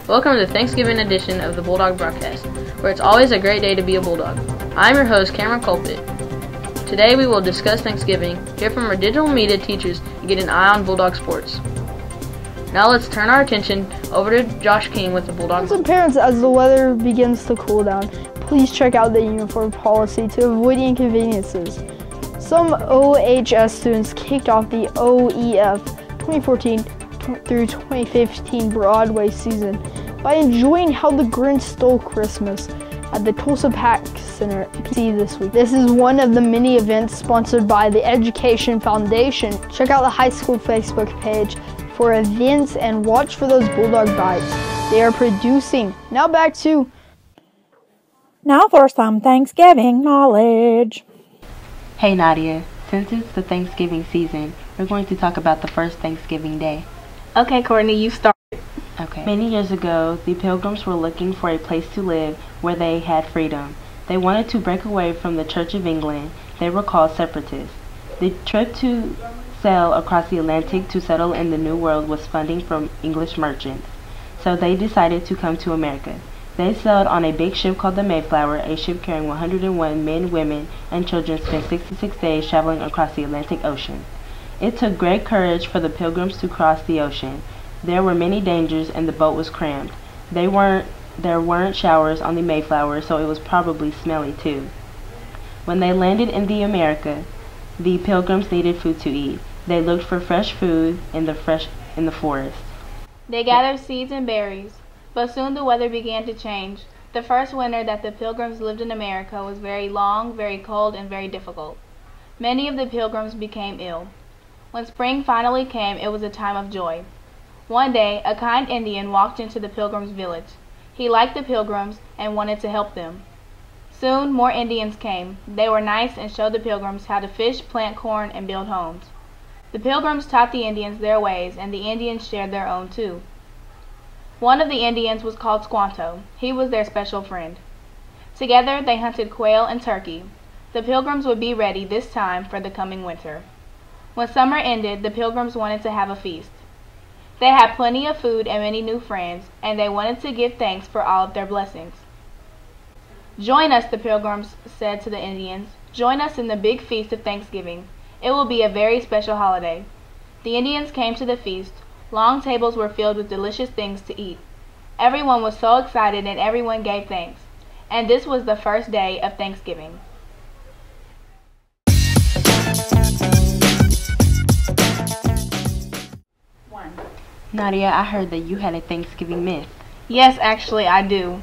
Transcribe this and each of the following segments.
Welcome to the Thanksgiving edition of the Bulldog Broadcast, where it's always a great day to be a Bulldog. I'm your host, Cameron Colpitt. Today we will discuss Thanksgiving, hear from our digital media teachers, and get an eye on Bulldog sports. Now let's turn our attention over to Josh King with the Bulldog. Some parents, as the weather begins to cool down, please check out the uniform policy to avoid inconveniences. Some OHS students kicked off the OEF 2014 through 2015 Broadway season by enjoying How the Grinch Stole Christmas at the Tulsa Pack Center PC this week. This is one of the many events sponsored by the Education Foundation. Check out the high school Facebook page for events and watch for those Bulldog bites they are producing. Now for some Thanksgiving knowledge. Hey Nadia, since it's the Thanksgiving season, we're going to talk about the first Thanksgiving Day. Okay, Courtney, you start. Okay. Many years ago, the Pilgrims were looking for a place to live where they had freedom. They wanted to break away from the Church of England. They were called separatists. The trip to sail across the Atlantic to settle in the New World was funding from English merchants. So they decided to come to America. They sailed on a big ship called the Mayflower. A ship carrying 101 men, women, and children spent 66 days traveling across the Atlantic Ocean. It took great courage for the Pilgrims to cross the ocean. There were many dangers and the boat was crammed. There weren't showers on the Mayflower, so it was probably smelly too. When they landed in America, the Pilgrims needed food to eat. They looked for fresh food in the forest. They gathered seeds and berries, but soon the weather began to change. The first winter that the Pilgrims lived in America was very long, very cold, and very difficult. Many of the Pilgrims became ill. When spring finally came, it was a time of joy. One day, a kind Indian walked into the Pilgrims' village. He liked the Pilgrims and wanted to help them. Soon, more Indians came. They were nice and showed the Pilgrims how to fish, plant corn, and build homes. The Pilgrims taught the Indians their ways, and the Indians shared their own too. One of the Indians was called Squanto. He was their special friend. Together, they hunted quail and turkey. The Pilgrims would be ready this time for the coming winter. When summer ended, the Pilgrims wanted to have a feast. They had plenty of food and many new friends, and they wanted to give thanks for all of their blessings. "Join us," the Pilgrims said to the Indians. "Join us in the big feast of Thanksgiving. It will be a very special holiday." The Indians came to the feast. Long tables were filled with delicious things to eat. Everyone was so excited and everyone gave thanks. And this was the first day of Thanksgiving. Nadia, I heard that you had a Thanksgiving myth. Yes, actually, I do.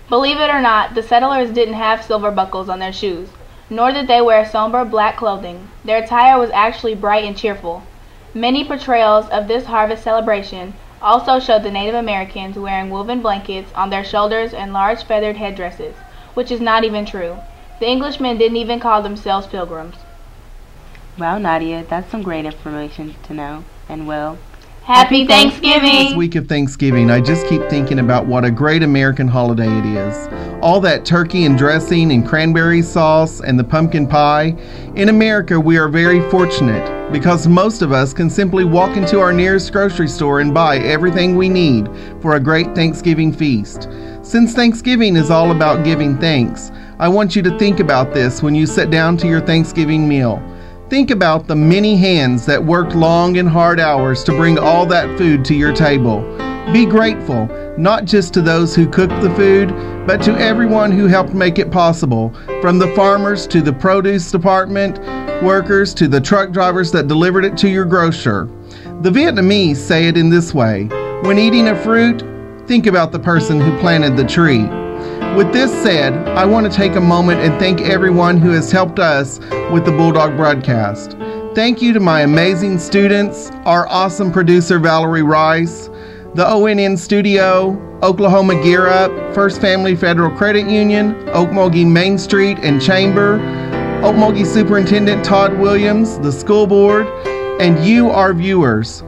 Believe it or not, the settlers didn't have silver buckles on their shoes, nor did they wear somber black clothing. Their attire was actually bright and cheerful. Many portrayals of this harvest celebration also showed the Native Americans wearing woven blankets on their shoulders and large feathered headdresses, which is not even true. The Englishmen didn't even call themselves Pilgrims. Wow, Nadia, that's some great information to know. And well, Happy Thanksgiving! This week of Thanksgiving, I just keep thinking about what a great American holiday it is. All that turkey and dressing and cranberry sauce and the pumpkin pie. In America, we are very fortunate because most of us can simply walk into our nearest grocery store and buy everything we need for a great Thanksgiving feast. Since Thanksgiving is all about giving thanks, I want you to think about this when you sit down to your Thanksgiving meal. Think about the many hands that worked long and hard hours to bring all that food to your table. Be grateful, not just to those who cooked the food, but to everyone who helped make it possible, from the farmers to the produce department workers to the truck drivers that delivered it to your grocer. The Vietnamese say it in this way: when eating a fruit, think about the person who planted the tree. With this said, I want to take a moment and thank everyone who has helped us with the Bulldog broadcast. Thank you to my amazing students, our awesome producer Valerie Rice, the ONN Studio, Oklahoma Gear Up, First Family Federal Credit Union, Okmulgee Main Street and Chamber, Okmulgee Superintendent Todd Williams, the school board, and you, our viewers.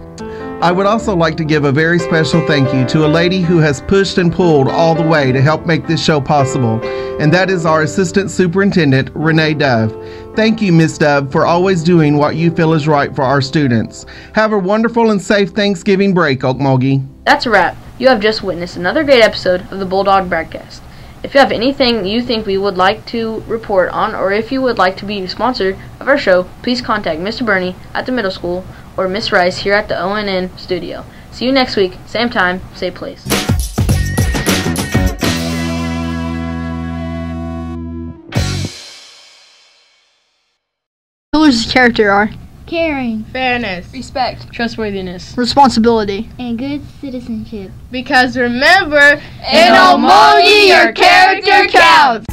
I would also like to give a very special thank you to a lady who has pushed and pulled all the way to help make this show possible, and that is our Assistant Superintendent, Renee Dove. Thank you, Ms. Dove, for always doing what you feel is right for our students. Have a wonderful and safe Thanksgiving break, Okmulgee. That's a wrap. You have just witnessed another great episode of the Bulldog broadcast. If you have anything you think we would like to report on, or if you would like to be a sponsor of our show, please contact Mr. Burney at the middle school or Miss Rice here at the ONN studio. See you next week, same time, same place. Pillars of character are caring, fairness, Respect, trustworthiness, responsibility. and good citizenship. because remember, in Okmulgee, your character counts.